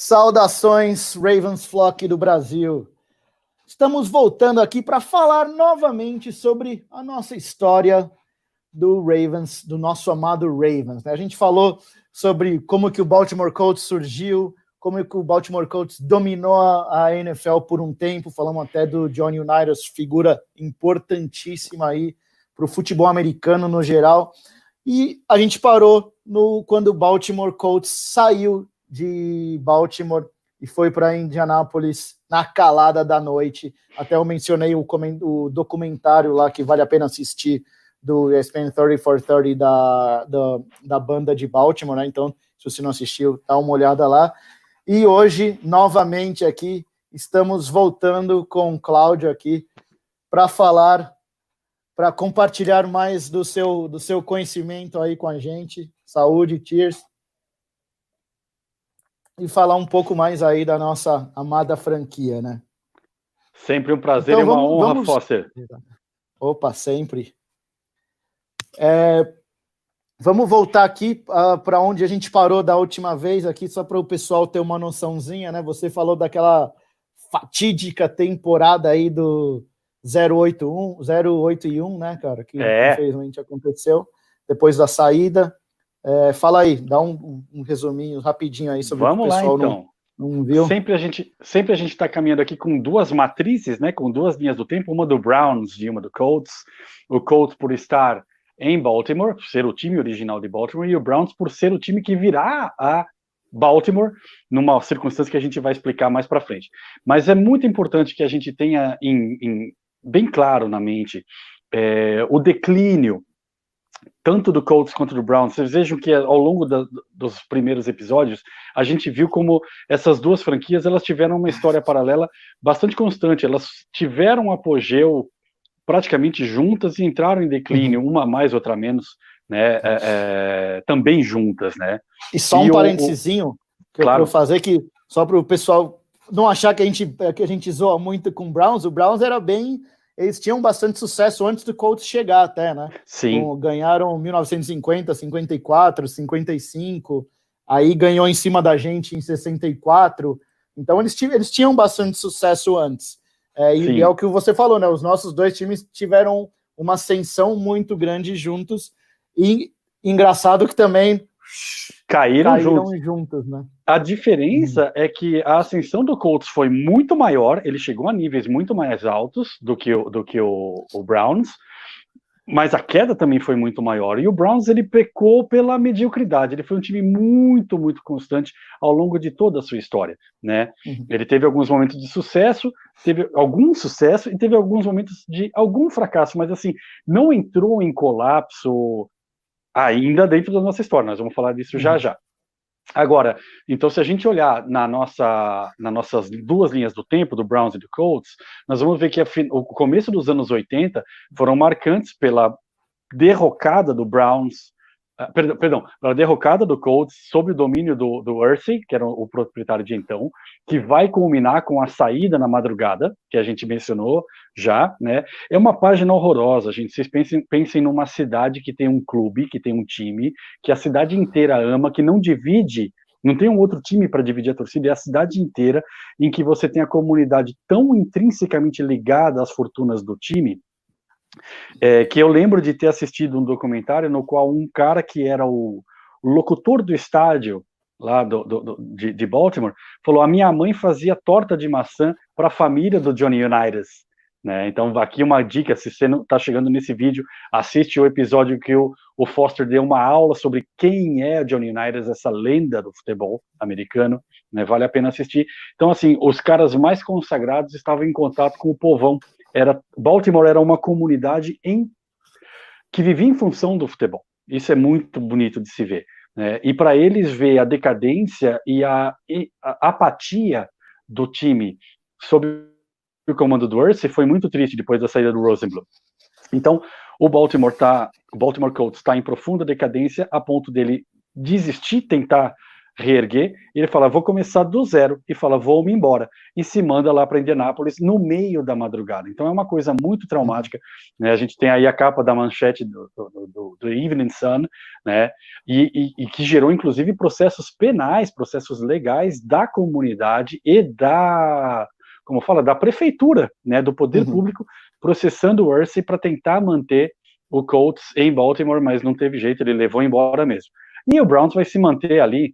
Saudações, Ravens Flock do Brasil. Estamos voltando aqui para falar novamente sobre a nossa história do Ravens, do nosso amado Ravens. A gente falou sobre como que o Baltimore Colts surgiu, como que o Baltimore Colts dominou a NFL por um tempo, falamos até do Johnny Unitas, figura importantíssima aí para o futebol americano no geral, e a gente parou quando o Baltimore Colts saiu de Baltimore e foi para Indianápolis na calada da noite. Até eu mencionei o documentário lá que vale a pena assistir do ESPN 30 for 30 da banda de Baltimore, né? Então, se você não assistiu, dá uma olhada lá. E hoje, novamente aqui, estamos voltando com o Cláudio aqui para falar, para compartilhar mais do seu conhecimento aí com a gente. Saúde, cheers. E falar um pouco mais aí da nossa amada franquia, né? Sempre um prazer então, e uma honra, Foster. Opa, sempre. Vamos voltar aqui para onde a gente parou da última vez aqui, só para o pessoal ter uma noçãozinha, né? Você falou daquela fatídica temporada aí do 0-8-1, né, cara? Que infelizmente aconteceu depois da saída. Fala aí, dá um resuminho rapidinho aí sobre Vamos o pessoal lá, então. não viu. Sempre a gente está caminhando aqui com duas matrizes, né? Com duas linhas do tempo, uma do Browns e uma do Colts. O Colts por estar em Baltimore, por ser o time original de Baltimore, e o Browns por ser o time que virá a Baltimore, numa circunstância que a gente vai explicar mais para frente. Mas é muito importante que a gente tenha bem claro na mente o declínio tanto do Colts quanto do Browns. Vocês vejam que ao longo dos primeiros episódios, a gente viu como essas duas franquias elas tiveram uma história paralela bastante constante. Elas tiveram um apogeu praticamente juntas e entraram em declínio, uma mais, outra menos, né? Também juntas, né? E só um parentezinho que eu quero fazer, que só para o pessoal não achar que a gente zoa muito com o Browns era bem... Eles tinham bastante sucesso antes do Colts chegar até, né? Sim. Então, ganharam 1950, 54, 55, aí ganhou em cima da gente em 64. Então, eles tinham bastante sucesso antes. E é o que você falou, né? Os nossos dois times tiveram uma ascensão muito grande juntos. E engraçado que também caíram juntos, né? A diferença é que a ascensão do Colts foi muito maior, ele chegou a níveis muito mais altos do que o Browns, mas a queda também foi muito maior. E o Browns, ele pecou pela mediocridade, ele foi um time muito, muito constante ao longo de toda a sua história, né? Ele teve alguns momentos de sucesso, teve algum sucesso e teve alguns momentos de algum fracasso, mas assim, não entrou em colapso ainda dentro da nossa história, nós vamos falar disso já já. Agora, então, se a gente olhar nas nossas duas linhas do tempo, do Browns e do Colts, nós vamos ver que o começo dos anos 80 foram marcantes pela derrocada do Browns, pela derrocada do Colts sob o domínio do Irsay, que era o proprietário de então, que vai culminar com a saída na madrugada, que a gente mencionou já, né? É uma página horrorosa, gente. Vocês pensem numa cidade que tem um clube, que tem um time, que a cidade inteira ama, que não divide, não tem um outro time para dividir a torcida, é a cidade inteira, em que você tem a comunidade tão intrinsecamente ligada às fortunas do time, que eu lembro de ter assistido um documentário no qual um cara que era o locutor do estádio lá de Baltimore falou: a minha mãe fazia torta de maçã para a família do Johnny Unitas, né? Então aqui uma dica, se você não está chegando nesse vídeo, assiste o episódio que o Foster deu uma aula sobre quem é o Johnny Unitas, essa lenda do futebol americano, né? Vale a pena assistir. Então assim, os caras mais consagrados estavam em contato com o povão. Baltimore era uma comunidade que vivia em função do futebol. Isso é muito bonito de se ver, né? E para eles ver a decadência e a apatia do time sob o comando do Irsay foi muito triste depois da saída do Rosenbloom. Então, o Baltimore Colts está em profunda decadência a ponto dele desistir, tentar reerguer, e ele fala, vou começar do zero, e fala, vou-me embora, e se manda lá para Indianápolis no meio da madrugada. Então é uma coisa muito traumática, né? A gente tem aí a capa da manchete do Evening Sun, né? E que gerou, inclusive, processos penais, processos legais da comunidade e da prefeitura, né, do poder público, processando o Irsay para tentar manter o Colts em Baltimore, mas não teve jeito, ele levou embora mesmo. E o Browns vai se manter ali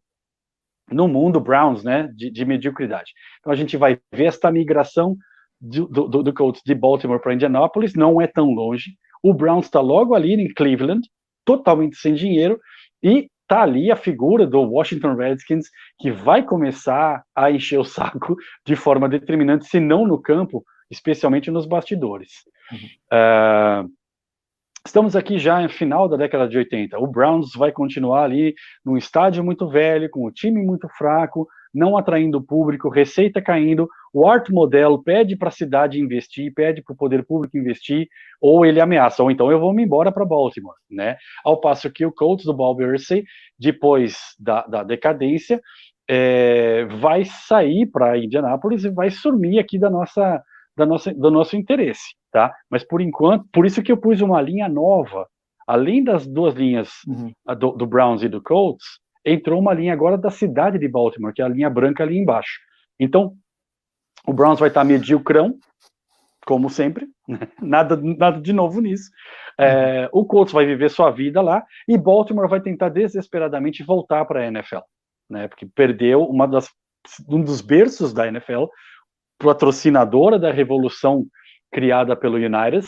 no mundo Browns, né, de mediocridade. Então a gente vai ver esta migração do Colts de Baltimore para Indianapolis, não é tão longe. O Browns está logo ali em Cleveland, totalmente sem dinheiro, e tá ali a figura do Washington Redskins, que vai começar a encher o saco de forma determinante, se não no campo, especialmente nos bastidores. Estamos aqui já no final da década de 80. O Browns vai continuar ali num estádio muito velho, com o time muito fraco, não atraindo público, receita caindo. O Art Model pede para a cidade investir, pede para o poder público investir, ou ele ameaça, ou então eu vou me embora para Baltimore, né? Ao passo que o Colts do Bob Irsay, depois da decadência, vai sair para Indianápolis e vai sumir aqui do nosso interesse, tá? Mas por enquanto, por isso que eu pus uma linha nova, além das duas linhas do Browns e do Colts, entrou uma linha agora da cidade de Baltimore, que é a linha branca ali embaixo. Então, o Browns vai estar mediocrão, como sempre, nada de novo nisso. O Colts vai viver sua vida lá, e Baltimore vai tentar desesperadamente voltar para a NFL, né? Porque perdeu um dos berços da NFL, patrocinadora da revolução criada pelo United,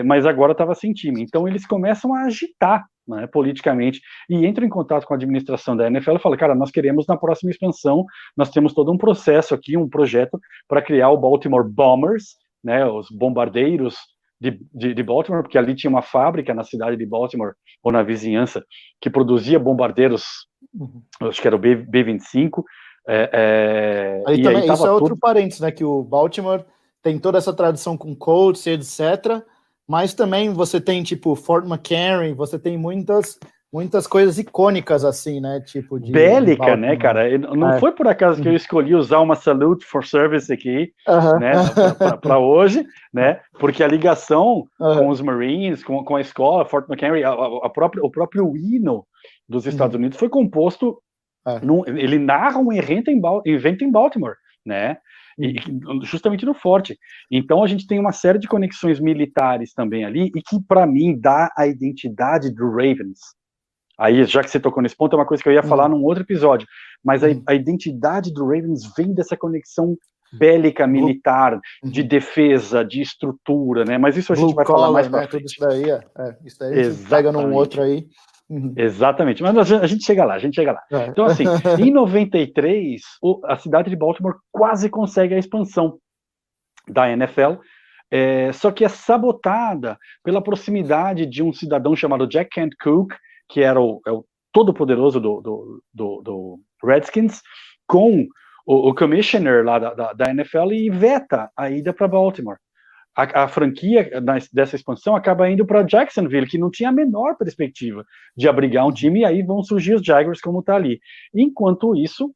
mas agora estava sem time. Então eles começam a agitar, né, politicamente, e entram em contato com a administração da NFL e falam, cara, nós queremos na próxima expansão, nós temos todo um processo aqui, um projeto para criar o Baltimore Bombers, né, os bombardeiros de Baltimore, porque ali tinha uma fábrica na cidade de Baltimore, ou na vizinhança, que produzia bombardeiros, acho que era o B-25, aí também, isso é outro parênteses, né, que o Baltimore tem toda essa tradição com Colts, etc., mas também você tem, tipo, Fort McHenry, você tem muitas coisas icônicas, assim, né, tipo de... Bélica, né, cara? Não foi por acaso que eu escolhi usar uma Salute for Service aqui, né, para hoje, né, porque a ligação com os Marines, com a escola, Fort McHenry, o próprio hino dos Estados Unidos foi composto... ele narra um evento em Baltimore, né? E justamente no forte. Então a gente tem uma série de conexões militares também ali, e que para mim dá a identidade do Ravens. Aí, já que você tocou nesse ponto, é uma coisa que eu ia falar num outro episódio, mas a identidade do Ravens vem dessa conexão bélica, militar, de defesa, de estrutura, né? Mas isso a gente vai falar mais para frente. Tudo isso daí, isso daí a gente pega num outro aí. Exatamente, mas a gente chega lá, Então, assim, em 93, a cidade de Baltimore quase consegue a expansão da NFL, só que é sabotada pela proximidade de um cidadão chamado Jack Kent Cooke, que era o todo-poderoso do Redskins, com o commissioner lá da NFL, e veta a ida para Baltimore. A franquia dessa expansão acaba indo para Jacksonville, que não tinha a menor perspectiva de abrigar um time, e aí vão surgir os Jaguars como está ali. Enquanto isso,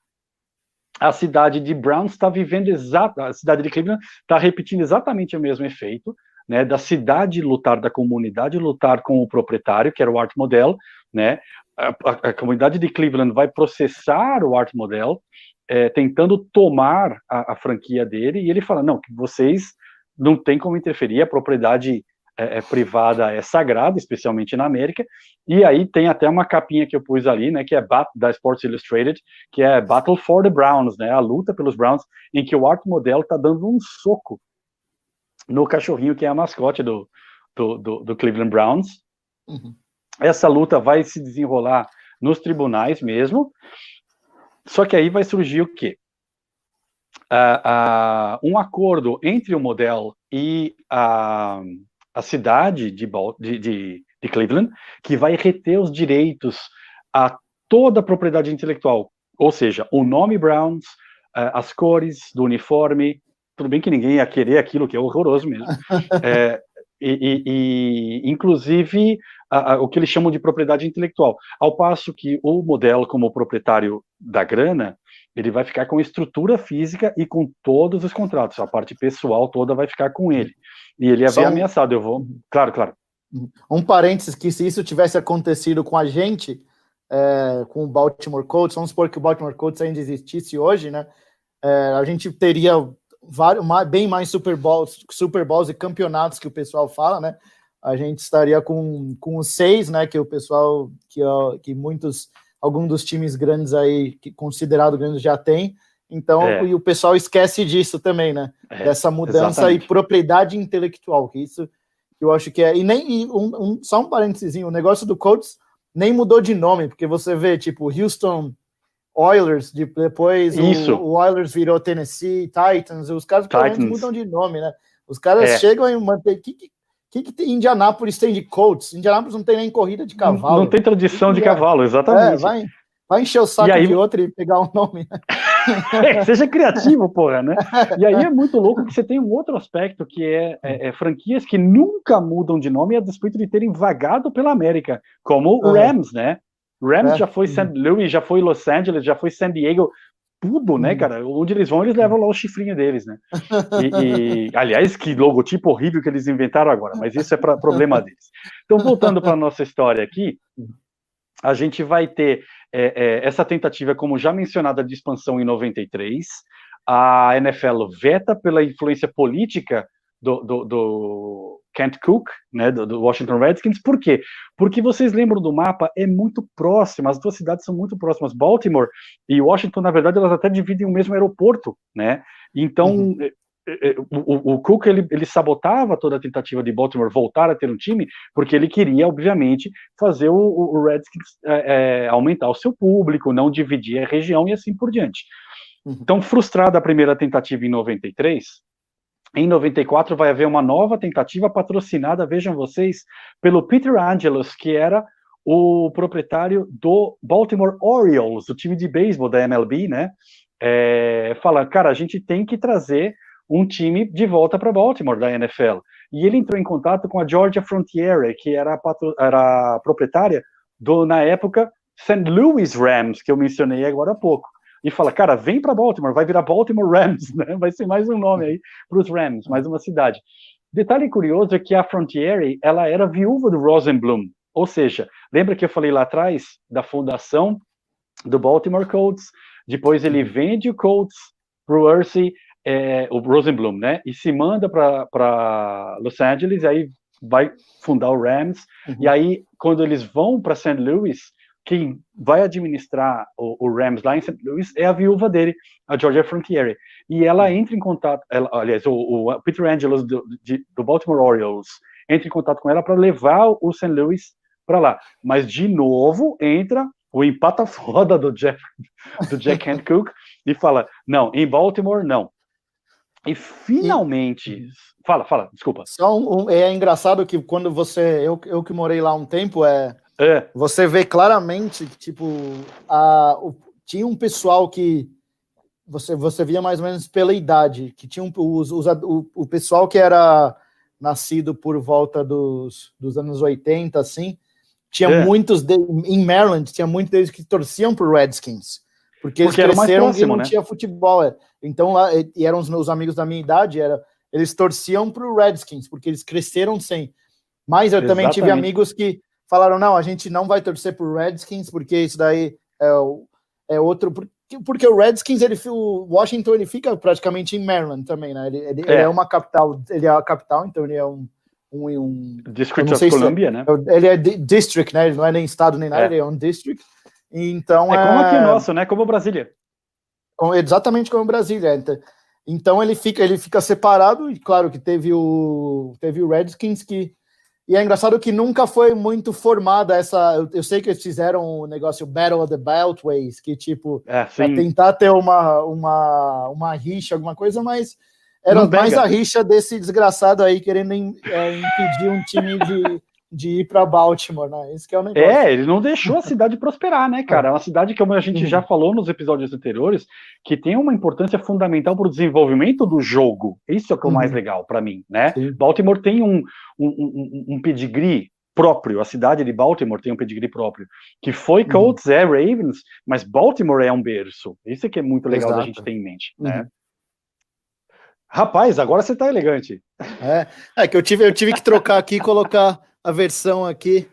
a cidade de Browns está vivendo a cidade de Cleveland está repetindo exatamente o mesmo efeito, né, da cidade lutar, da comunidade lutar com o proprietário, que era o Art Model, né? A comunidade de Cleveland vai processar o Art Model, tentando tomar a franquia dele, e ele fala, não, que vocês não tem como interferir, a propriedade privada é sagrada, especialmente na América, e aí tem até uma capinha que eu pus ali, né, que é da Sports Illustrated, que é Battle for the Browns, né, a luta pelos Browns, em que o Art Model tá dando um soco no cachorrinho que é a mascote do Cleveland Browns. Essa luta vai se desenrolar nos tribunais mesmo, só que aí vai surgir o quê? Um acordo entre o Model e a cidade de Cleveland, que vai reter os direitos a toda a propriedade intelectual, ou seja, o nome Browns, as cores do uniforme, tudo bem que ninguém ia querer aquilo, que é horroroso mesmo, inclusive, o que eles chamam de propriedade intelectual. Ao passo que o modelo, como proprietário da grana, ele vai ficar com estrutura física e com todos os contratos. A parte pessoal toda vai ficar com ele. E ele havia ameaçado, eu vou... Claro. Um parênteses, que se isso tivesse acontecido com a gente, com o Baltimore Colts, vamos supor que o Baltimore Colts ainda existisse hoje, né? A gente teria bem mais Super Bowls e campeonatos que o pessoal fala, né? A gente estaria com os 6, né? Que o pessoal, que alguns dos times grandes aí, que considerado grandes, já tem. Então, e o pessoal esquece disso também, né? Dessa mudança exatamente. E propriedade intelectual, que isso que eu acho que é. E só um parênteses, o negócio do Colts nem mudou de nome, porque você vê, tipo, Houston Oilers, depois o Oilers virou Tennessee Titans, os caras provavelmente mudam de nome, né? Os caras chegam e mantêm. O que tem Indianápolis tem de Colts? Indianápolis não tem nem corrida de cavalo. Não tem tradição de cavalo, exatamente. Vai encher o saco de outro e pegar um nome. Seja criativo, porra, né? E aí é muito louco que você tem um outro aspecto que é franquias que nunca mudam de nome a despeito de terem vagado pela América, como o Rams, né? Rams já foi St. Louis, já foi Los Angeles, já foi San Diego, tudo, né, cara? Onde eles vão, eles levam lá o chifrinho deles, né? Aliás, que logotipo horrível que eles inventaram agora, mas isso é problema deles. Então, voltando para a nossa história aqui, a gente vai ter essa tentativa, como já mencionada, de expansão em 93. A NFL veta pela influência política do Kent Cook, né, do Washington Redskins. Por quê? Porque vocês lembram do mapa, é muito próximo, as duas cidades são muito próximas. Baltimore e Washington, na verdade, elas até dividem o mesmo aeroporto, né? Então, o Cook, ele sabotava toda a tentativa de Baltimore voltar a ter um time, porque ele queria, obviamente, fazer o Redskins aumentar o seu público, não dividir a região e assim por diante. Então, frustrada a primeira tentativa em 93, em 94 vai haver uma nova tentativa patrocinada, vejam vocês, pelo Peter Angelos, que era o proprietário do Baltimore Orioles, o time de beisebol da MLB, né? Fala, cara, a gente tem que trazer um time de volta para Baltimore, da NFL. E ele entrou em contato com a Georgia Frontiere, que era a proprietária na época, St. Louis Rams, que eu mencionei agora há pouco. E fala, cara, vem para Baltimore, vai virar Baltimore Rams, né? Vai ser mais um nome aí para os Rams, mais uma cidade. Detalhe curioso é que a Frontiere, ela era viúva do Rosenblum, ou seja, lembra que eu falei lá atrás da fundação do Baltimore Colts, depois ele vende o Colts para o Hersey, o Rosenblum, né? E se manda para Los Angeles, aí vai fundar o Rams, e aí quando eles vão para St. Louis, quem vai administrar o Rams lá em St. Louis é a viúva dele, a Georgia Frontiere. E ela entra em contato, aliás, o Peter Angelos do Baltimore Orioles entra em contato com ela para levar o St. Louis para lá. Mas, de novo, entra o empata-foda do Jack Hancock e fala, não, em Baltimore, não. E finalmente... Fala, desculpa. É engraçado que quando eu que morei lá um tempo, você vê claramente que, tipo, tinha um pessoal que você via mais ou menos pela idade, que tinha o pessoal que era nascido por volta dos anos 80, assim, tinha muitos em Maryland, tinha muitos deles que torciam pro Redskins, porque eles cresceram próximo, e não, né? Tinha futebol. Então, lá, e eram os meus amigos da minha idade, eles torciam pro Redskins, porque eles cresceram sem. Mas eu também tive amigos que falaram, não, a gente não vai torcer pro Redskins, porque isso daí é outro... Porque o Redskins, o Washington, ele fica praticamente em Maryland também, né? Ele é uma capital, ele é a capital, então ele é um District of Columbia, né? Ele é district, né? Ele não é nem estado nem nada, ele é um district. Então como aqui o nosso, né? Como Brasília. Exatamente como Brasília. Então ele fica separado, e claro que teve o Redskins que... E é engraçado que nunca foi muito formada essa... Eu sei que eles fizeram o negócio Battle of the Beltways, que tipo, pra tentar ter uma rixa, alguma coisa, mas era mais a rixa desse desgraçado aí querendo impedir um time de ir para Baltimore, né? Isso que é o negócio. Ele não deixou a cidade prosperar, né, cara? É uma cidade que, como a gente já falou nos episódios anteriores, que tem uma importância fundamental para o desenvolvimento do jogo. Isso é o que é o mais legal para mim, né? Sim. Baltimore tem um pedigree próprio, a cidade de Baltimore tem um pedigree próprio, que foi Colts, Ravens, mas Baltimore é um berço. Isso é que é muito legal da gente ter em mente, né? Rapaz, agora você tá elegante. É que eu tive que trocar aqui e colocar a versão aqui,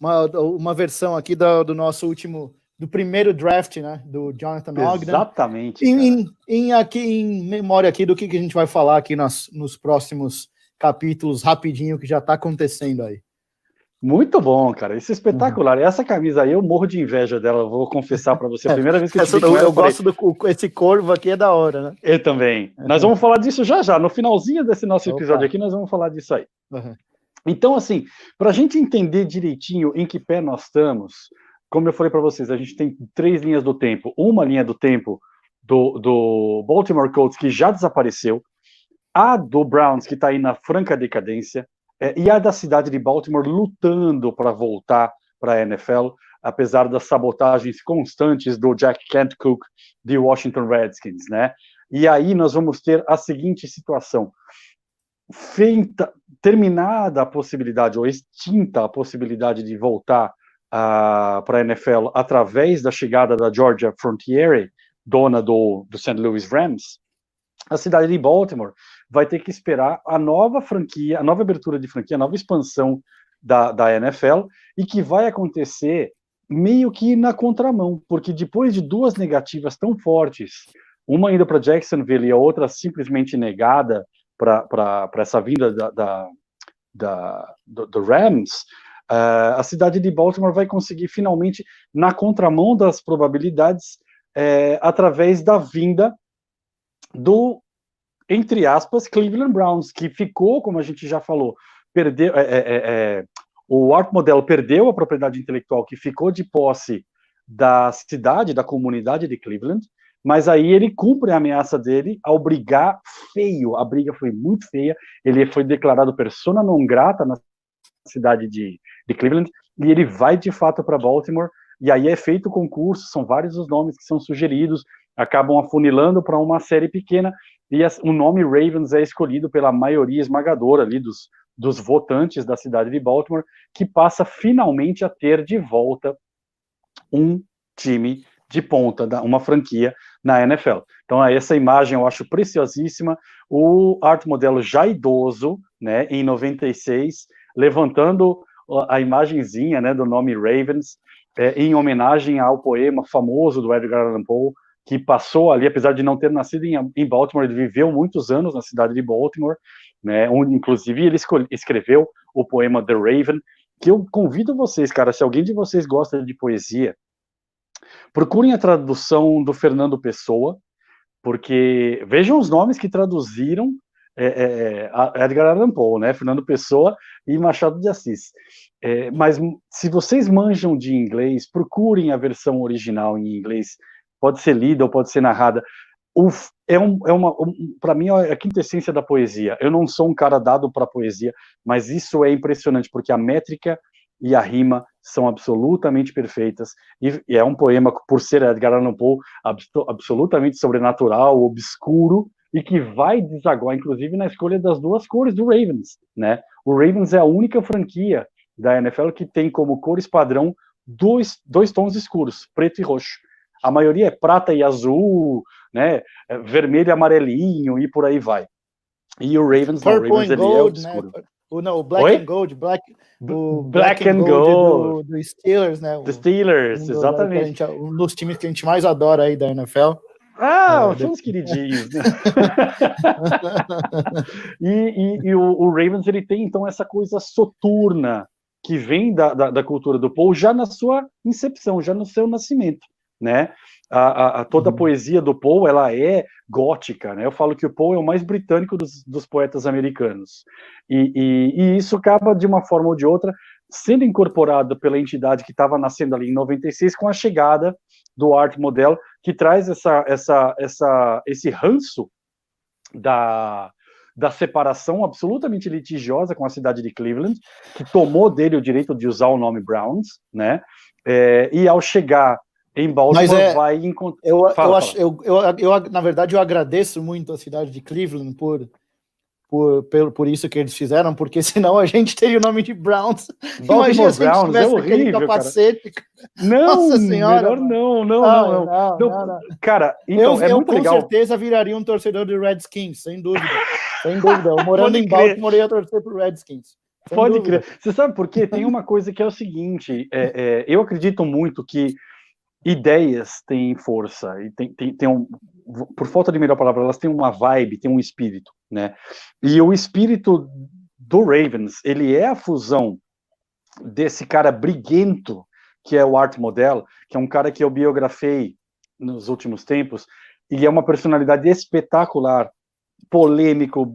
uma versão aqui do nosso último, do primeiro draft, né, do Jonathan Ogden. Exatamente. Aqui em memória aqui do que a gente vai falar aqui nos próximos capítulos, rapidinho, que já tá acontecendo aí. Muito bom, cara. Isso é espetacular. Essa camisa aí, eu morro de inveja dela, vou confessar para você. A primeira vez que eu tive com ela, eu gosto esse corvo aqui, é da hora, né? Eu também. Nós vamos falar disso já. No finalzinho desse nosso episódio aqui, nós vamos falar disso aí. Então, assim, para a gente entender direitinho em que pé nós estamos, como eu falei para vocês, a gente tem 3 linhas do tempo. Uma linha do tempo do Baltimore Colts, que já desapareceu, a do Browns, que está aí na franca decadência, e a da cidade de Baltimore lutando para voltar para a NFL, apesar das sabotagens constantes do Jack Kent Cooke de Washington Redskins, né? E aí nós vamos ter a seguinte situação: terminada a possibilidade, ou extinta a possibilidade de voltar para a NFL através da chegada da Georgia Frontiere, dona do St. Louis Rams, a cidade de Baltimore vai ter que esperar a nova franquia, a nova abertura de franquia, a nova expansão da NFL, e que vai acontecer meio que na contramão, porque depois de 2 negativas tão fortes, uma indo para Jacksonville e a outra simplesmente negada para essa vinda do Rams, a cidade de Baltimore vai conseguir finalmente, na contramão das probabilidades, através da vinda do, entre aspas, Cleveland Browns, que ficou, como a gente já falou, perdeu, o Art Modell perdeu a propriedade intelectual que ficou de posse da cidade, da comunidade de Cleveland, mas aí ele cumpre a ameaça dele ao brigar feio. A briga foi muito feia, ele foi declarado persona non grata na cidade de Cleveland, e ele vai de fato para Baltimore, e aí é feito o concurso, são vários os nomes que são sugeridos, acabam afunilando para uma série pequena, e o nome Ravens é escolhido pela maioria esmagadora ali dos votantes da cidade de Baltimore, que passa finalmente a ter de volta um time de ponta, uma franquia na NFL. Então, essa imagem eu acho preciosíssima. O Art Modell já idoso, né, em 96, levantando a imagenzinha, né, do nome Ravens, em homenagem ao poema famoso do Edgar Allan Poe, que passou ali, apesar de não ter nascido em Baltimore, ele viveu muitos anos na cidade de Baltimore, né, onde, inclusive, ele escreveu o poema The Raven, que eu convido vocês, cara, se alguém de vocês gosta de poesia, procurem a tradução do Fernando Pessoa, porque vejam os nomes que traduziram Edgar Allan Poe, né? Fernando Pessoa e Machado de Assis. Mas se vocês manjam de inglês, procurem a versão original em inglês. Pode ser lida ou pode ser narrada. Para mim, é a quintessência da poesia. Eu não sou um cara dado para poesia, mas isso é impressionante, porque a métrica e a rima são absolutamente perfeitas, e é um poema, por ser Edgar Allan Poe, absolutamente sobrenatural, obscuro, e que vai desaguar, inclusive, na escolha das 2 cores do Ravens, né? O Ravens é a única franquia da NFL que tem como cores padrão dois tons escuros, preto e roxo. A maioria é prata e azul, né? Vermelho e amarelinho, e por aí vai. E o Ravens, Purple não, o Ravens and ele Gold, é obscuro. Né? O Black and Gold, Black and Gold do Steelers, né? Do Steelers, exatamente. Um dos times que a gente mais adora aí da NFL. São os queridinhos, né? e o Ravens, ele tem, então, essa coisa soturna que vem da cultura do Poe já na sua incepção, já no seu nascimento, né? Toda a poesia do Poe, ela é gótica, né? Eu falo que o Poe é o mais britânico dos poetas americanos. E isso acaba, de uma forma ou de outra, sendo incorporado pela entidade que estava nascendo ali em 96, com a chegada do Art Modell, que traz esse ranço da separação absolutamente litigiosa com a cidade de Cleveland, que tomou dele o direito de usar o nome Browns, né? E ao chegar em Baltimore vai encontrar... Na verdade, eu agradeço muito a cidade de Cleveland por isso que eles fizeram, porque senão a gente teria o nome de Browns. Imagina se a gente tivesse aquele capacete. Cara. Não, nossa senhora, melhor não. Cara, então eu muito legal. Com certeza viraria um torcedor do Redskins, sem dúvida. Sem dúvida. Eu morando em Baltimore, ia torcer pro Redskins. Pode crer. Você sabe por quê? Tem uma coisa que é o seguinte, eu acredito muito que ideias têm força, e tem por falta de melhor palavra, elas têm uma vibe, têm um espírito, né? E o espírito do Ravens, ele é a fusão desse cara briguento, que é o Art Modell, que é um cara que eu biografei nos últimos tempos, e é uma personalidade espetacular, polêmico,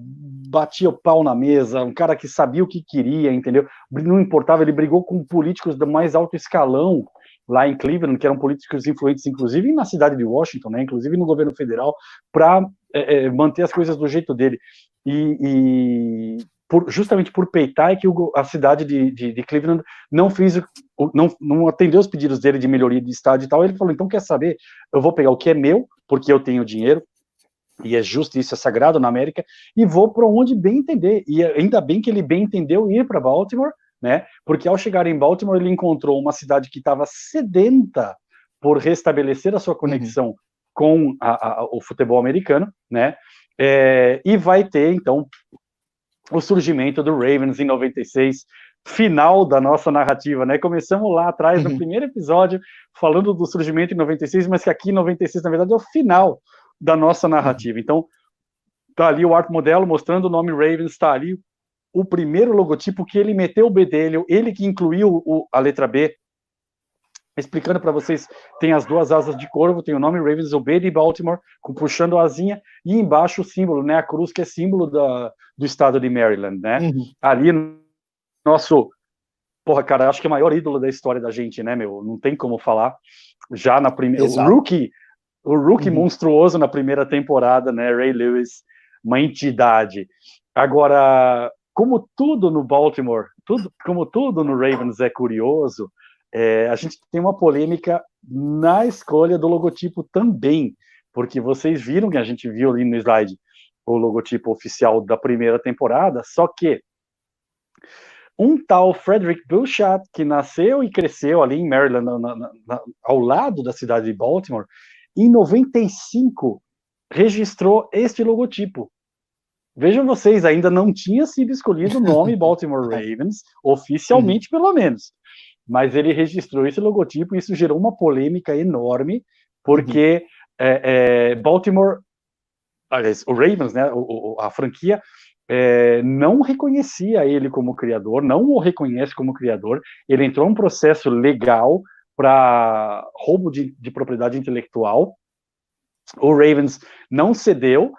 batia o pau na mesa, um cara que sabia o que queria, entendeu? Não importava, ele brigou com políticos do mais alto escalão lá em Cleveland, que eram políticos influentes, inclusive na cidade de Washington, né, inclusive no governo federal, para manter as coisas do jeito dele. Justamente por peitar, é que a cidade de Cleveland não atendeu os pedidos dele de melhoria de estado e tal. Ele falou, então quer saber, eu vou pegar o que é meu, porque eu tenho dinheiro, e é justo, isso é sagrado na América, e vou para onde bem entender. E ainda bem que ele bem entendeu ir para Baltimore, né? Porque ao chegar em Baltimore ele encontrou uma cidade que estava sedenta por restabelecer a sua conexão com o futebol americano, né? E vai ter então o surgimento do Ravens em 96, final da nossa narrativa, né? Começamos lá atrás no primeiro episódio falando do surgimento em 96, mas que aqui em 96 na verdade é o final da nossa narrativa. Então tá ali o Art Modell mostrando o nome Ravens, tá ali o primeiro logotipo que ele meteu o B dele, ele que incluiu a letra B, explicando para vocês, tem as duas asas de corvo, tem o nome Ravens, o B de Baltimore, puxando a asinha, e embaixo o símbolo, né, a cruz, que é símbolo do estado de Maryland, né? Ali, nosso, porra, cara, acho que é o maior ídolo da história da gente, né, meu? Não tem como falar. Já na primeira, o rookie monstruoso na primeira temporada, né, Ray Lewis, uma entidade. Agora, como tudo no Baltimore, como tudo no Ravens é curioso, a gente tem uma polêmica na escolha do logotipo também, porque vocês viram que a gente viu ali no slide o logotipo oficial da primeira temporada, só que um tal Frederick Bullshot, que nasceu e cresceu ali em Maryland, ao lado da cidade de Baltimore, em 95 registrou este logotipo. Vejam vocês, ainda não tinha sido escolhido o nome Baltimore Ravens, oficialmente pelo menos, mas ele registrou esse logotipo e isso gerou uma polêmica enorme, porque Baltimore, aliás, o Ravens, né, a franquia, não reconhecia ele como criador, não o reconhece como criador, ele entrou em um processo legal para roubo de propriedade intelectual, o Ravens não cedeu,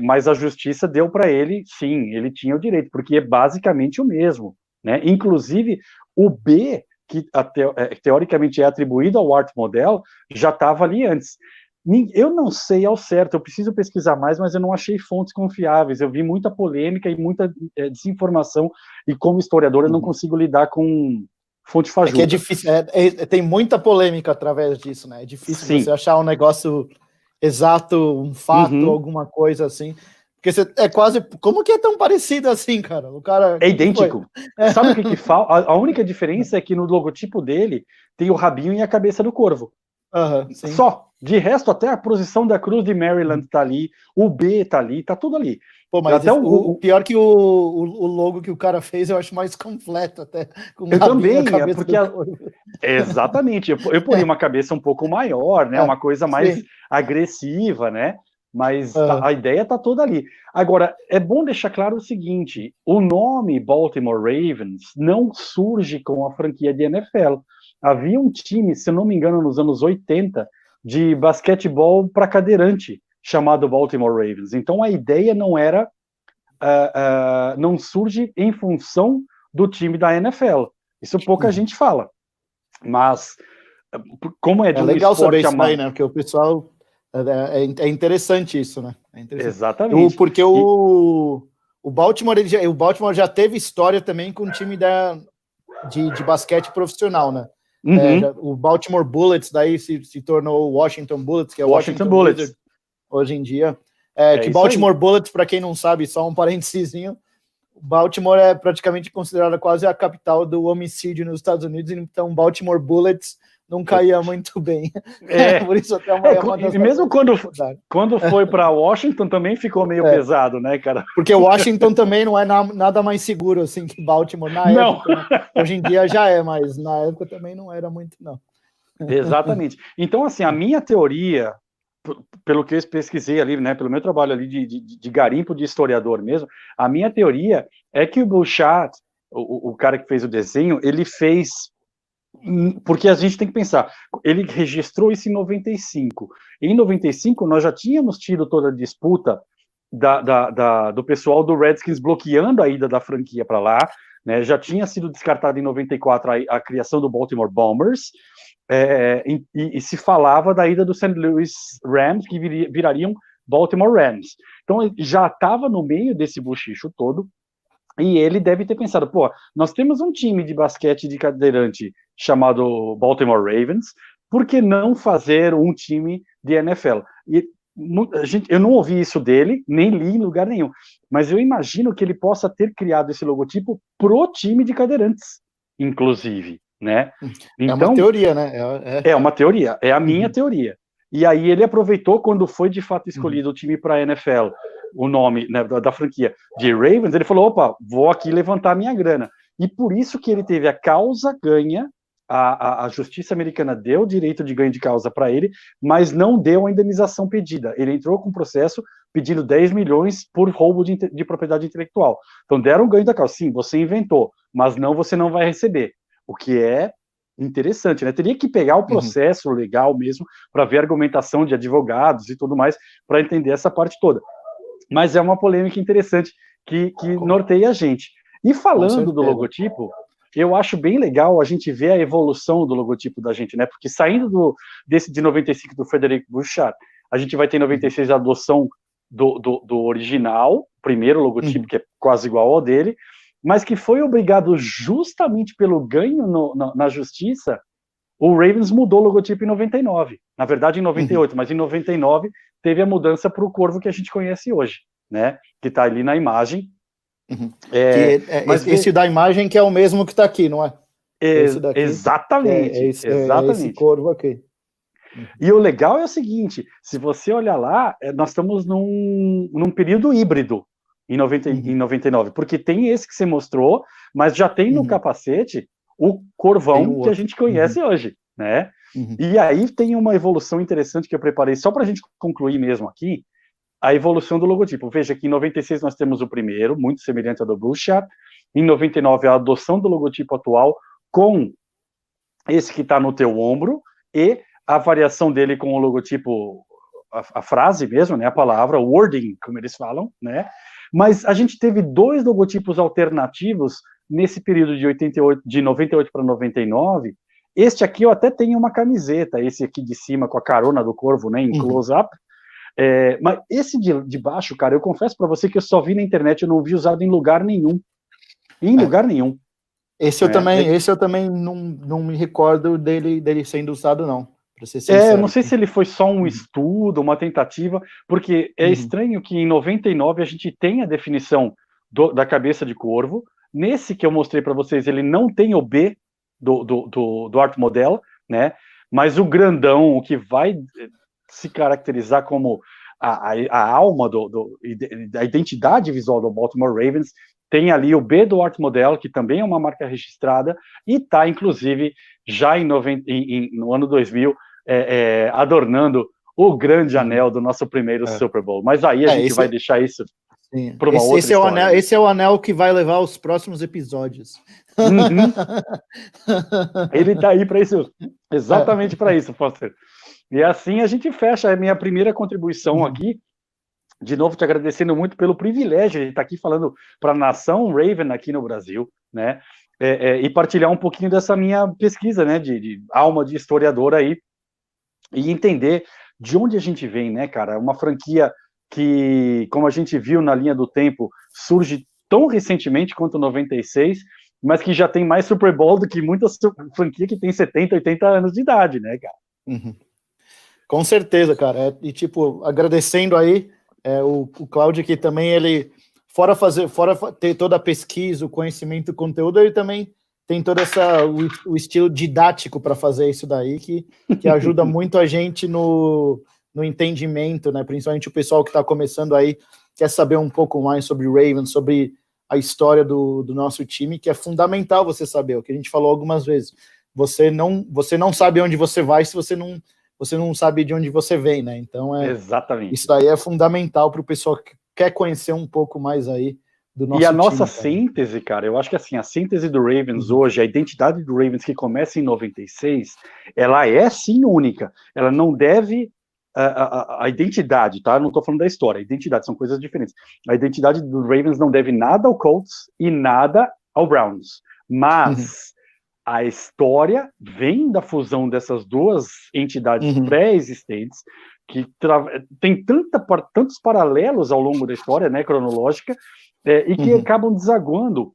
mas a justiça deu para ele, sim, ele tinha o direito, porque é basicamente o mesmo, né? Inclusive, o B, que teoricamente é atribuído ao Art Modell, já estava ali antes. Eu não sei ao certo, eu preciso pesquisar mais, mas eu não achei fontes confiáveis, eu vi muita polêmica e muita desinformação, e como historiador eu não consigo lidar com fonte fajuta. É difícil, tem muita polêmica através disso, né? É difícil você achar um negócio exato, um fato, alguma coisa assim. Porque é quase... Como que é tão parecido assim, cara? O cara... É idêntico. Sabe o que falta? A única diferença é que no logotipo dele tem o rabinho e a cabeça do corvo. Só. De resto, até a posição da cruz de Maryland tá ali, o B tá ali, tá tudo ali. Pô, mas até o pior que o logo que o cara fez, eu acho mais completo até. Com eu também, porque... Exatamente. Eu poria uma cabeça um pouco maior, né? Uma coisa mais agressiva, né? Mas a ideia tá toda ali. Agora, é bom deixar claro o seguinte, o nome Baltimore Ravens não surge com a franquia de NFL. Havia um time, se eu não me engano, nos anos 80, de basquetebol para cadeirante, chamado Baltimore Ravens. Então a ideia não era, não surge em função do time da NFL. Isso pouca gente fala. Mas, como é de um legal esporte saber isso aí, né? Porque o pessoal É interessante isso, né? É interessante. Exatamente. Porque o Baltimore, o Baltimore já teve história também com o time de basquete profissional, né? O Baltimore Bullets daí se tornou o Washington Bullets, que é o Washington Bullets hoje em dia. Que Baltimore Bullets, para quem não sabe, só um parênteses, Baltimore é praticamente considerada quase a capital do homicídio nos Estados Unidos, então Baltimore Bullets não caía muito bem. Por isso até e mesmo quando foi para Washington também ficou meio pesado, né, cara? Porque Washington também não é nada mais seguro assim que Baltimore na época. Né? Hoje em dia já é, mas na época também não era muito, não. Exatamente. Então, assim, a minha teoria, pelo que eu pesquisei ali, né, pelo meu trabalho ali de garimpo de historiador mesmo, a minha teoria é que o Bouchard, o cara que fez o desenho, ele fez... Porque a gente tem que pensar, ele registrou isso em 95. Em 95, nós já tínhamos tido toda a disputa do pessoal do Redskins bloqueando a ida da franquia para lá, né? Já tinha sido descartada em 94 a criação do Baltimore Bombers, e se falava da ida do St. Louis Rams, que virariam Baltimore Rams. Então, ele já estava no meio desse buchicho todo, e ele deve ter pensado, nós temos um time de basquete de cadeirante chamado Baltimore Ravens, por que não fazer um time de NFL? E eu não ouvi isso dele, nem li em lugar nenhum, mas eu imagino que ele possa ter criado esse logotipo pro time de cadeirantes, inclusive, né? Então, é uma teoria, né? É uma teoria, é a minha teoria. E aí ele aproveitou quando foi de fato escolhido o time para a NFL, o nome, né, da franquia de Ravens, ele falou, vou aqui levantar minha grana. E por isso que ele teve a causa ganha, a justiça americana deu o direito de ganho de causa para ele, mas não deu a indenização pedida. Ele entrou com um processo pedindo 10 milhões por roubo de propriedade intelectual. Então deram um ganho da causa. Sim, você inventou, mas você não vai receber. O que é interessante, né? Teria que pegar o processo legal mesmo para ver a argumentação de advogados e tudo mais para entender essa parte toda. Mas é uma polêmica interessante que norteia a gente. E falando do logotipo, eu acho bem legal a gente ver a evolução do logotipo da gente, né? Porque saindo desse de 95 do Frederic Bouchard, a gente vai ter em 96 a adoção do original, primeiro logotipo, que é quase igual ao dele, mas que foi obrigado justamente pelo ganho na justiça, o Ravens mudou o logotipo em 99. Na verdade, em 98, mas em 99 teve a mudança para o corvo que a gente conhece hoje, né? Que está ali na imagem. Mas esse da imagem que é o mesmo que está aqui, não é? Esse daqui, exatamente. Exatamente. Esse corvo aqui. E o legal é o seguinte, se você olhar lá, nós estamos num período híbrido em 99, porque tem esse que você mostrou, mas já tem no capacete o corvão que a gente conhece hoje, né? E aí tem uma evolução interessante que eu preparei só para a gente concluir mesmo aqui, a evolução do logotipo. Veja que em 96 nós temos o primeiro, muito semelhante ao do Bouchard, em 99 a adoção do logotipo atual com esse que está no teu ombro e a variação dele com o logotipo, a frase mesmo, né, a palavra, o wording, como eles falam, né? Mas a gente teve dois logotipos alternativos nesse período de 98 para 99. Este aqui eu até tenho uma camiseta, esse aqui de cima com a carona do corvo, né, em close-up. Mas esse de baixo, cara, eu confesso para você que eu só vi na internet, eu não vi usado em lugar nenhum. Em lugar nenhum. Esse eu também não me recordo dele sendo usado, não. Eu não sei se ele foi só um estudo, uma tentativa, porque é estranho que em 99 a gente tem a definição da cabeça de corvo. Nesse que eu mostrei para vocês, ele não tem o B do Art Model, né? Mas o grandão, o que vai se caracterizar como a alma da identidade visual do Baltimore Ravens, tem ali o B do Art Model, que também é uma marca registrada, e está, inclusive, já no ano 2000, adornando o grande anel do nosso primeiro Super Bowl. Mas aí a gente vai deixar isso para uma outra história. Esse é o anel que vai levar aos próximos episódios. Ele está aí para isso, exatamente para isso, Foster. E assim a gente fecha a minha primeira contribuição aqui, de novo te agradecendo muito pelo privilégio de estar aqui falando para a nação Raven aqui no Brasil, né? E partilhar um pouquinho dessa minha pesquisa, né, de alma de historiador aí, e entender de onde a gente vem, né, cara? Uma franquia que, como a gente viu na linha do tempo, surge tão recentemente quanto 96, mas que já tem mais Super Bowl do que muita franquia que tem 70, 80 anos de idade, né, cara? Uhum. Com certeza, cara. E tipo, agradecendo aí o Cláudio, que também ele, fora ter toda a pesquisa, o conhecimento, o conteúdo, ele também tem todo o estilo didático para fazer isso daí, que ajuda muito a gente no entendimento, né? Principalmente o pessoal que está começando aí, quer saber um pouco mais sobre o Ravens, sobre a história do nosso time, que é fundamental você saber, o que a gente falou algumas vezes. Você não sabe onde você vai se você não sabe de onde você vem, né? Então, exatamente. Isso daí é fundamental para o pessoal que quer conhecer um pouco mais aí do nosso time. E a nossa síntese, cara, eu acho que assim, a síntese do Ravens hoje, a identidade do Ravens que começa em 96, ela é sim única. Ela não deve... A identidade, tá? Eu não tô falando da história, a identidade, são coisas diferentes. A identidade do Ravens não deve nada ao Colts e nada ao Browns. Mas... a história vem da fusão dessas duas entidades pré-existentes, que tem tantos paralelos ao longo da história, né, cronológica, e que acabam desaguando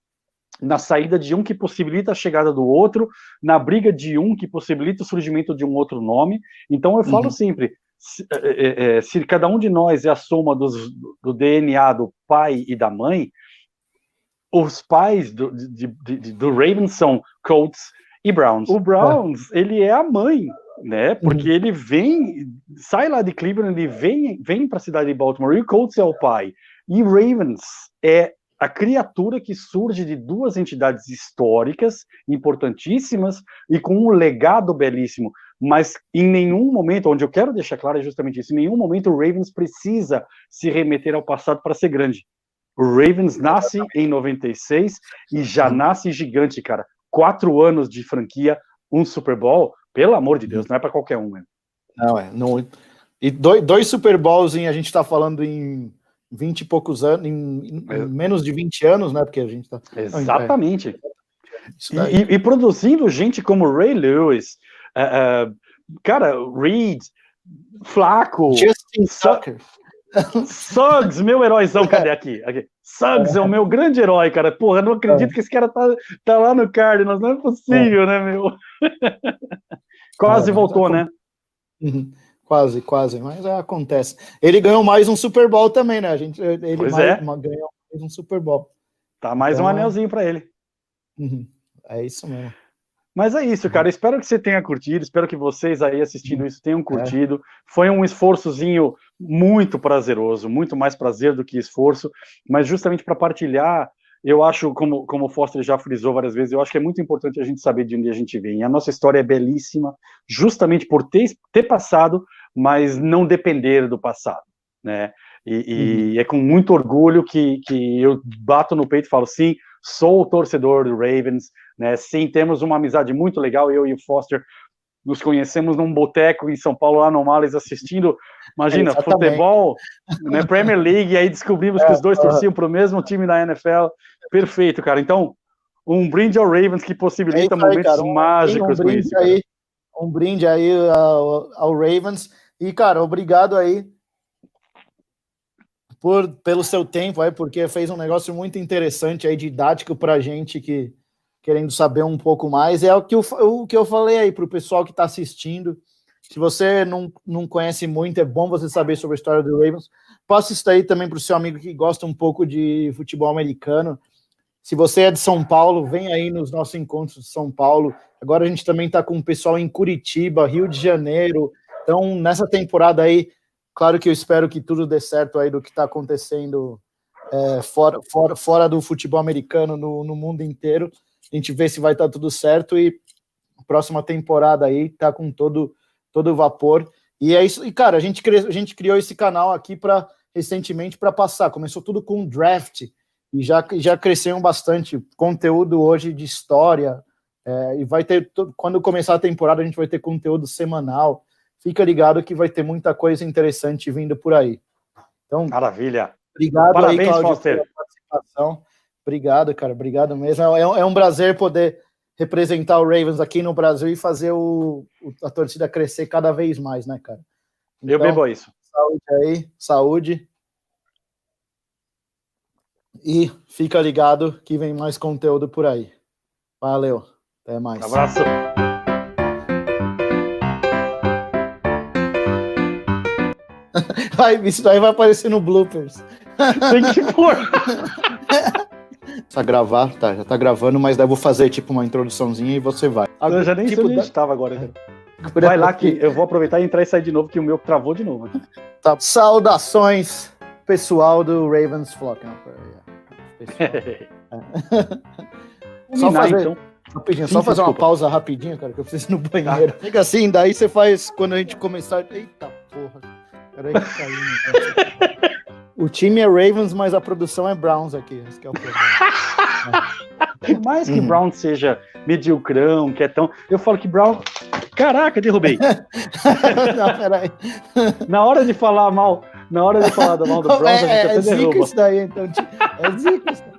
na saída de um que possibilita a chegada do outro, na briga de um que possibilita o surgimento de um outro nome. Então eu falo sempre, se cada um de nós é a soma do DNA do pai e da mãe, os pais do Ravens são Colts e Browns. O Browns, ele é a mãe, né? Porque ele sai lá de Cleveland, ele vem para a cidade de Baltimore, e o Colts é o pai. E Ravens é a criatura que surge de duas entidades históricas, importantíssimas, e com um legado belíssimo. Mas em nenhum momento, onde eu quero deixar claro é justamente isso, em nenhum momento o Ravens precisa se remeter ao passado para ser grande. O Ravens nasce em 96 e já nasce gigante, cara. 4 anos de franquia, um Super Bowl, pelo amor de Deus, não é para qualquer um, né? Não. E dois Super Bowls, a gente tá falando em 20 e poucos anos, em menos de 20 anos, né? Porque a gente tá... Exatamente. E produzindo gente como Ray Lewis, cara, Reed, Flacco, Justin Tucker. Suggs, meu heróizão, cadê aqui? Suggs é o meu grande herói, cara. Porra, eu não acredito que esse cara tá lá no Cardinals, não é possível, né, meu? Quase voltou, né? Quase, mas acontece. Ele ganhou mais um Super Bowl também, né? Ele ganhou mais um Super Bowl. Tá mais um anelzinho para ele. É isso mesmo. Mas é isso, cara. Espero que você tenha curtido. Espero que vocês aí assistindo isso tenham curtido. Foi um esforçozinho muito prazeroso, muito mais prazer do que esforço, mas justamente para partilhar, eu acho, como o Foster já frisou várias vezes, eu acho que é muito importante a gente saber de onde a gente vem. A nossa história é belíssima, justamente por ter passado, mas não depender do passado, né? E é com muito orgulho que eu bato no peito e falo, sim, sou o torcedor do Ravens, né? Sim, temos uma amizade muito legal, eu e o Foster nos conhecemos num boteco em São Paulo, lá no Males, assistindo, imagina, futebol, né, Premier League, e aí descobrimos que os dois torciam para o mesmo time da NFL. Perfeito, cara. Então, um brinde ao Ravens que possibilita momentos mágicos com isso. Um brinde aí ao Ravens. E, cara, obrigado aí pelo seu tempo aí, porque fez um negócio muito interessante aí, didático pra gente que querendo saber um pouco mais. É o que eu falei aí para o pessoal que está assistindo. Se você não conhece muito, é bom você saber sobre a história do Ravens. Passa isso aí também para o seu amigo que gosta um pouco de futebol americano. Se você é de São Paulo, vem aí nos nossos encontros de São Paulo. Agora a gente também está com o pessoal em Curitiba, Rio de Janeiro. Então, nessa temporada aí, claro que eu espero que tudo dê certo aí do que está acontecendo fora do futebol americano no mundo inteiro. A gente vê se vai estar tudo certo e a próxima temporada aí tá com todo vapor. E é isso. E, cara, a gente criou esse canal aqui recentemente para passar. Começou tudo com draft e já cresceu bastante conteúdo hoje de história. E vai ter, quando começar a temporada, a gente vai ter conteúdo semanal. Fica ligado que vai ter muita coisa interessante vindo por aí. Então, maravilha. Obrigado. Parabéns, aí, Cláudio, pela participação. Obrigado, cara. Obrigado mesmo. É um prazer poder representar o Ravens aqui no Brasil e fazer a torcida crescer cada vez mais, né, cara? Eu bebo isso. Saúde aí, saúde. E fica ligado que vem mais conteúdo por aí. Valeu, até mais. Abraço. Isso daí vai aparecer no bloopers. Tem que pôr. Tá gravar, tá, já tá gravando, mas daí eu vou fazer tipo uma introduçãozinha e você vai. Eu já nem sei onde a gente tava agora. Cara. Vai lá que eu vou aproveitar e entrar e sair de novo, que o meu travou de novo. Tá. Saudações, pessoal do Ravens Flock. Só fazer, então. Rapidinho, só fazer uma pausa rapidinho, cara, que eu preciso ir no banheiro. Fica assim, daí você faz quando a gente começar. Eita porra. Peraí que caiu, né? O time é Ravens, mas a produção é Browns aqui. Esse que é o problema. Por mais que Brown seja mediocrão, que é tão. Eu falo que Brown. Caraca, derrubei. Não, peraí. Na hora de falar mal do Browns, a gente até derruba. É zica isso daí, então. É zica isso daí.